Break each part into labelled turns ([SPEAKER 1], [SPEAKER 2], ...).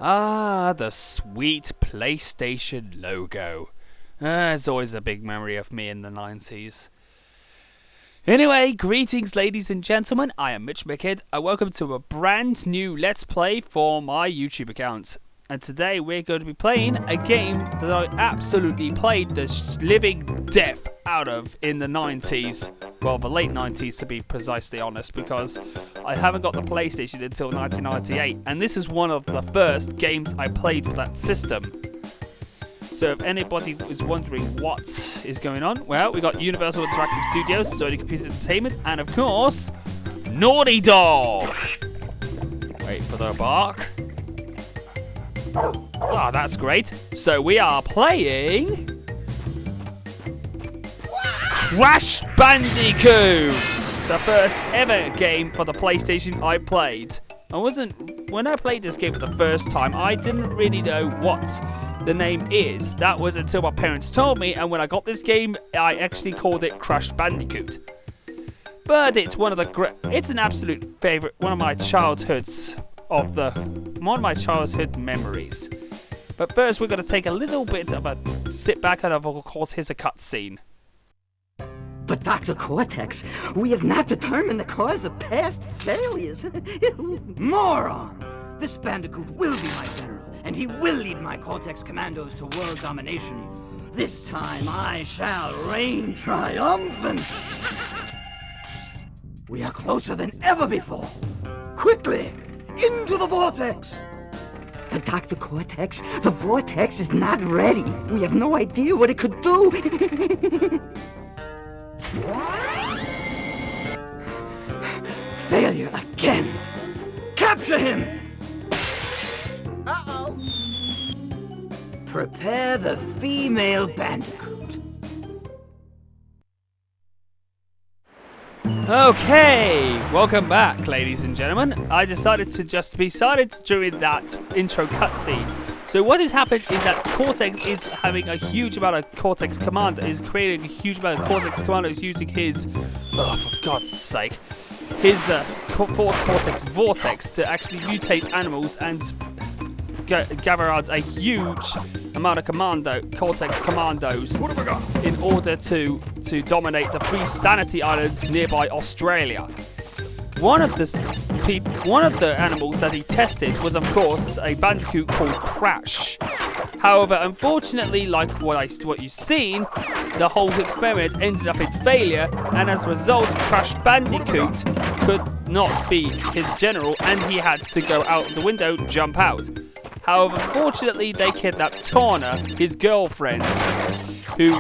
[SPEAKER 1] Ah, the sweet PlayStation logo. It's always a big memory of me in the 90s. Anyway, greetings ladies and gentlemen, I am Mitch McKidd, and welcome to a brand new Let's Play for my YouTube account. And today we're going to be playing a game that I absolutely played the living death out of in the 90s. Well, the late 90s to be precisely honest, because I haven't got the PlayStation until 1998, and this is one of the first games I played for that system. So if anybody is wondering what is going on, well, we got Universal Interactive Studios, Sony Computer Entertainment, and of course, Naughty Dog! Wait for the bark. Oh, that's great. So we are playing Crash Bandicoot, the first ever game for the PlayStation I played. When I played this game for the first time, I didn't really know what the name is. That was until my parents told me, and when I got this game, I actually called it Crash Bandicoot. But it's it's an absolute favorite, one of my childhood memories. But first, we're going to take a little bit of a sit back, and of course, here's a cutscene.
[SPEAKER 2] But Dr. Cortex, we have not determined the cause of past failures. Moron! This Bandicoot will be my general, and he will lead my Cortex Commandos to world domination. This time I shall reign triumphant. We are closer than ever before. Quickly, into the Vortex! But Dr. Cortex, the Vortex is not ready. We have no idea what it could do. Failure again. Capture him! Uh-oh. Prepare the female Bandicoot.
[SPEAKER 1] Okay, welcome back, ladies and gentlemen. I decided during that intro cutscene. So what has happened is that Cortex is having a huge amount of Cortex Commandos, is creating a huge amount of Cortex Commandos using his, oh for God's sake, his Cortex Vortex to actually mutate animals and gather out a huge amount of Cortex Commandos in order to dominate the 3 Sanity Islands nearby Australia. One of the animals that he tested was, of course, a Bandicoot called Crash. However, unfortunately, like what you've seen, the whole experiment ended up in failure, and as a result, Crash Bandicoot could not be his general, and he had to go out the window, jump out. However, unfortunately, they kidnapped Tawna, his girlfriend, who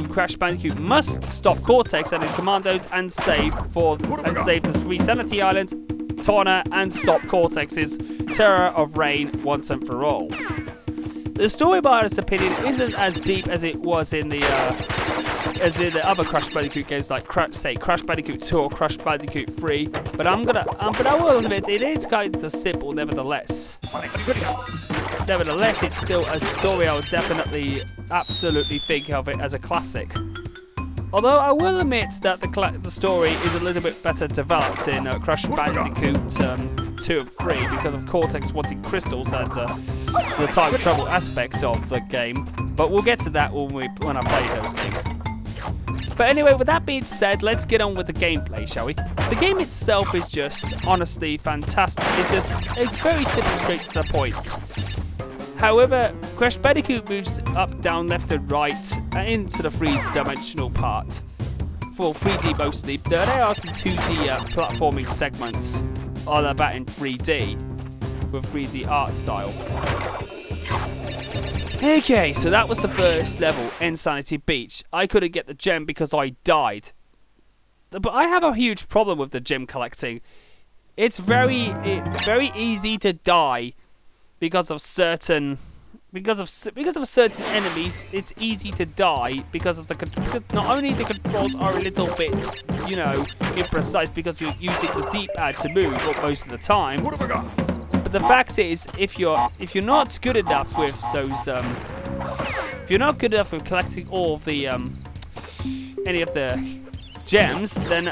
[SPEAKER 1] Crash Bandicoot must stop Cortex and his commandos and save the 3 Sanity Islands, Tawna, and stop Cortex's terror of reign once and for all. The story, by honest opinion, isn't as deep as it was in the other Crash Bandicoot games, like Crash Bandicoot 2 or Crash Bandicoot 3. But I will admit it is kind of simple, nevertheless. Nevertheless, it's still a story I would definitely, absolutely think of it as a classic. Although I will admit that the story is a little bit better developed in Crash Bandicoot 2 and 3 because of Cortex wanting crystals and the time travel aspect of the game. But we'll get to that when I play those games. But anyway, with that being said, let's get on with the gameplay, shall we? The game itself is just honestly fantastic. It's very simple, straight to the point. However, Crash Bandicoot moves up, down, left and right into the 3-dimensional part. For 3D mostly. There are some 2D platforming segments on about in 3D with 3D art style. Okay, so that was the first level, Sanity Beach. I couldn't get the gem because I died. But I have a huge problem with the gem collecting. It's very easy to die because of certain enemies. It's easy to die because not only the controls are a little bit, imprecise because you're using the D-pad to move most of the time. But the fact is, if you're not good enough with those, if you're not good enough with collecting all of the any of the gems, then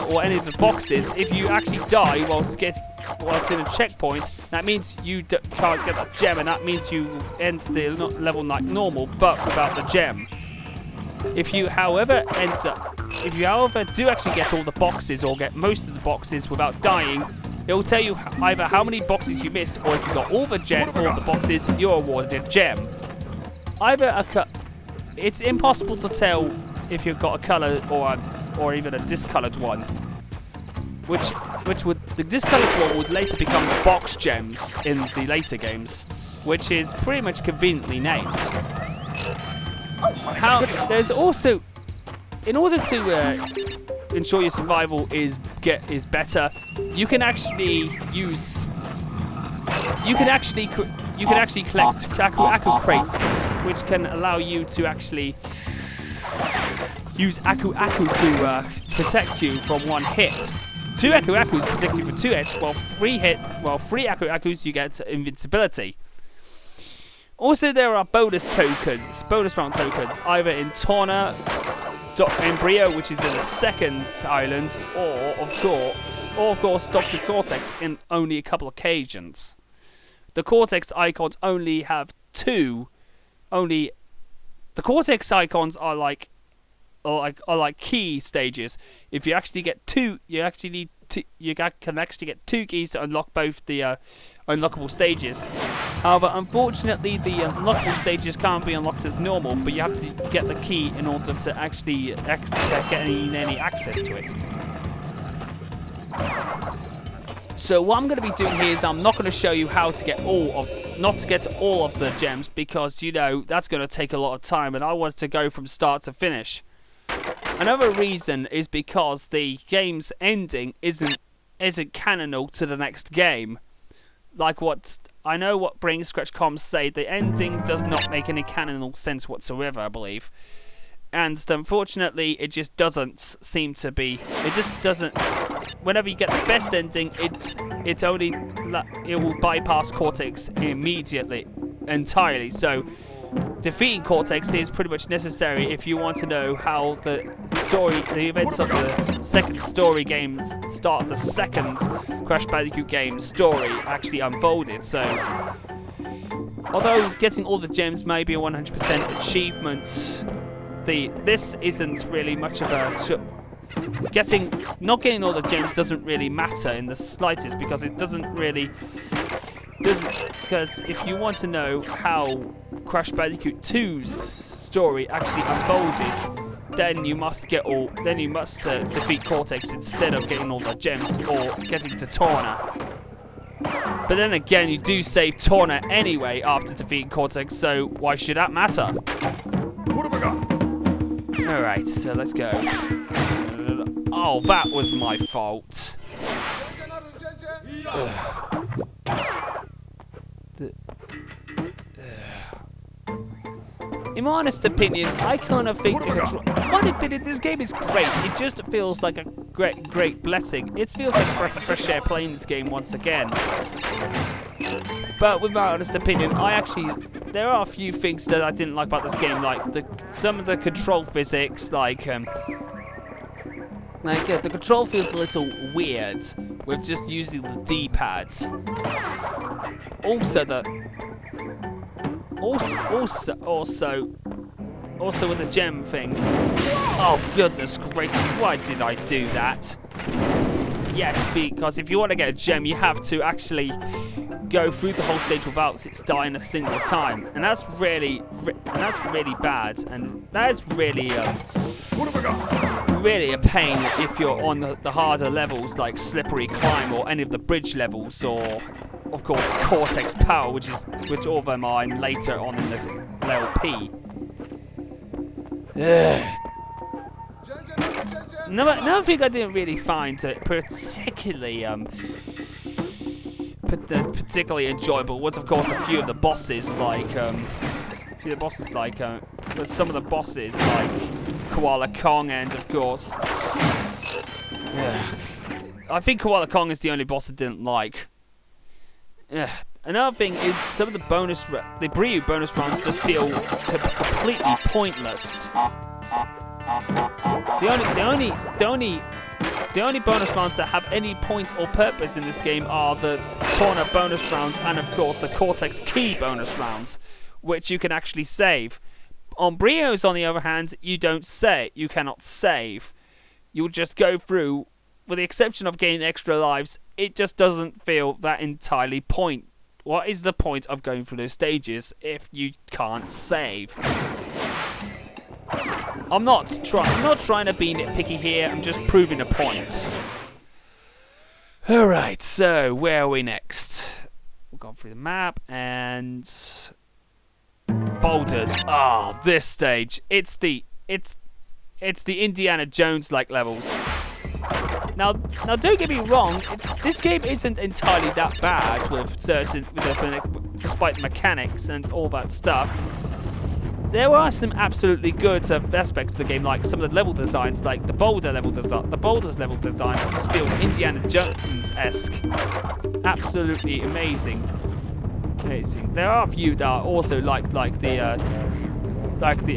[SPEAKER 1] or any of the boxes, if you actually die whilst in a checkpoint, that means you can't get that gem, and that means you end the level like normal, but without the gem. If you, however, do actually get all the boxes or get most of the boxes without dying, it will tell you either how many boxes you missed, or if you got all the boxes, you're awarded a gem. It's impossible to tell if you've got a color or even a discolored one. The discolored one would later become the box gems in the later games, which is pretty much conveniently named. There's also, in order to ensure your survival is better, you can actually collect Aku crates, which can allow you to actually use Aku to protect you from one hit. 2 Aku protect you for 2 hits, while 3 Aku you get invincibility. Also, there are bonus round tokens, either in Tawna, Brio, which is in the second island, or of course Dr. Cortex in only a couple occasions. The Cortex icons only have 2. The Cortex icons are like key stages. If you actually get 2, you can actually get 2 keys to unlock both the unlockable stages. However, unfortunately, the unlockable stages can't be unlocked as normal, but you have to get the key in order to actually get any access to it. So what I'm going to be doing here is I'm not going to show you how to get not to get to all of the gems, because that's going to take a lot of time, and I want to go from start to finish. Another reason is because the game's ending isn't canonical to the next game. Like what Brain Scratch Comms say, the ending does not make any canonical sense whatsoever, I believe. And unfortunately, it just doesn't seem to be. It just doesn't. Whenever you get the best ending, it will bypass Cortex entirely. So defeating Cortex is pretty much necessary if you want to know how the events of the second story game start the second Crash Bandicoot game story actually unfolded. So, although getting all the gems may be a 100% achievement, this isn't really much of a not getting all the gems doesn't really matter in the slightest, because because if you want to know how Crash Bandicoot 2's story actually unfolded, then you must defeat Cortex instead of getting all the gems or getting to Tawna. But then again, you do save Tawna anyway after defeating Cortex, so why should that matter?
[SPEAKER 3] What have I got?
[SPEAKER 1] Alright, so let's go. Oh, that was my fault. In my honest opinion, I kind of think this game is great. It just feels like a great blessing. It feels like a breath of fresh air playing this game once again. But with my honest opinion, there are a few things that I didn't like about this game, like some of the control physics, the control feels a little weird with just using the D-pads. Also with the gem thing. Oh goodness gracious, why did I do that? Yes, because if you want to get a gem, you have to actually go through the whole stage without it dying a single time, and that's really bad, and that's really
[SPEAKER 3] What have I got?
[SPEAKER 1] really a pain if you're on the harder levels like Slippery Climb or any of the bridge levels, or of course Cortex Power, which all of them are in later on in the LP. Another thing I didn't really find particularly enjoyable was, of course, a few of the bosses, some of the bosses like Koala Kong, and of course, I think Koala Kong is the only boss I didn't like. Another thing is some of the Brio bonus rounds just feel completely pointless. The only bonus rounds that have any point or purpose in this game are the Tawna bonus rounds and, of course, the Cortex key bonus rounds, which you can actually save. On Brios, on the other hand, you cannot save. You'll just go through, with the exception of gaining extra lives. It just doesn't feel that entirely point. What is the point of going through those stages if you can't save? I'm not trying to be nitpicky here. I'm just proving a point. All right. So where are we next? We've gone through the map and boulders. Ah, this stage. It's the Indiana Jones like levels. Now don't get me wrong. This game isn't entirely that bad despite the mechanics and all that stuff. There are some absolutely good aspects of the game, like some of the level designs, like the boulders level designs just feel Indiana Jones-esque. Absolutely amazing. There are a few that are also like the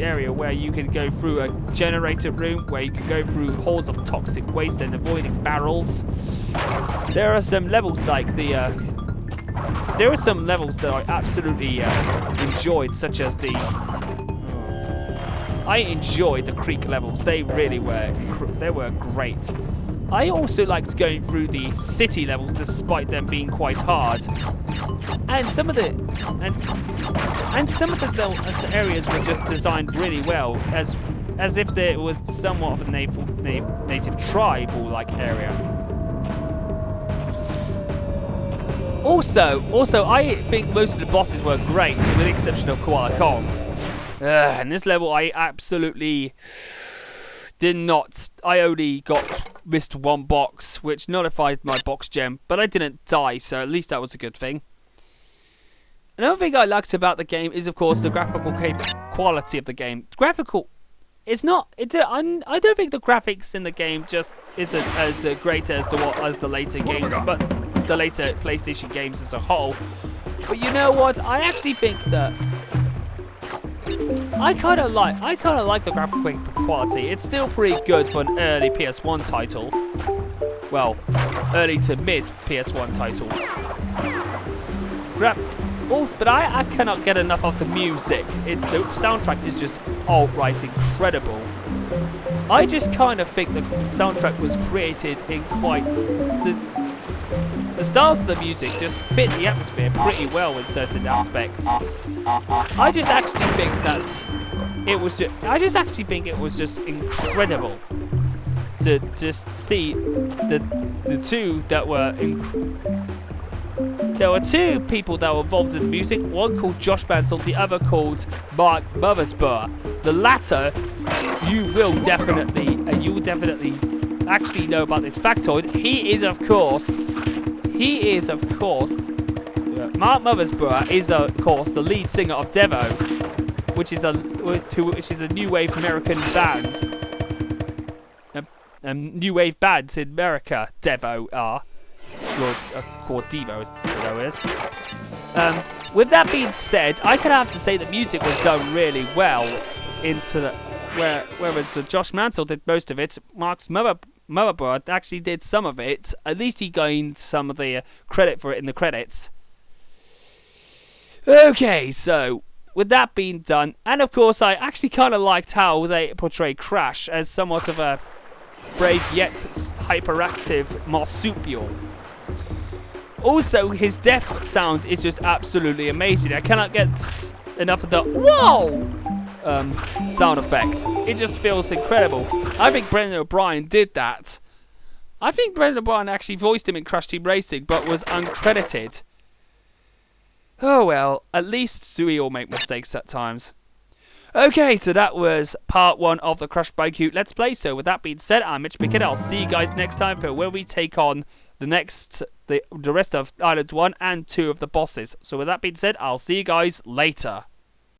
[SPEAKER 1] area where you can go through a generator room, where you can go through halls of toxic waste and avoiding barrels. There are some levels like there are some levels that I absolutely enjoyed, such as I enjoyed the creek levels. They really were. They were great. I also liked going through the city levels, despite them being quite hard. And some of the areas were just designed really well, as if there was somewhat of a native tribal like area. Also, I think most of the bosses were great, with the exception of Koala Kong. In this level, I absolutely did not. I only missed one box, which nullified my box gem, but I didn't die, so at least that was a good thing. Another thing I liked about the game is, of course, the graphical quality of the game. It's not. I don't think the graphics in the game just isn't as great as the later games, but the later PlayStation games as a whole. But you know what? I actually think that I kind of like the graphical quality. It's still pretty good for an early PS1 title. Well, early to mid PS1 title. But I cannot get enough of the music. The soundtrack is just outright incredible. I just kind of think the soundtrack was created in quite the styles of the music just fit the atmosphere pretty well in certain aspects. I just actually think it was just incredible to just see the two that were There were two people that were involved in the music, one called Josh Mansell, the other called Mark Mothersbaugh. The latter, you will definitely actually know about this factoid. He is of course, Mark Mothersbaugh is of course the lead singer of Devo, which is a new wave American band. New wave bands in America, Devo are. Called Devo, as Devo is. With that being said, I could have to say the music was done really well. Whereas Josh Mansell did most of it, Mark's Mothersbaugh actually did some of it. At least he gained some of the credit for it in the credits. Okay, so with that being done, and of course I actually kind of liked how they portray Crash as somewhat of a brave yet hyperactive marsupial. Also, his death sound is just absolutely amazing. I cannot get enough of the whoa sound effect. It just feels incredible. I think Brendan O'Brien did that. I think Brendan O'Brien actually voiced him in Crash Team Racing, but was uncredited. Oh well, at least we all make mistakes at times. Okay, so that was part 1 of the Crash Bandicoot Let's Play. So with that being said, I'm Mitch McKidd. I'll see you guys next time for where we take on the rest of Island 1 and 2 of the bosses. So with that being said, I'll see you guys later.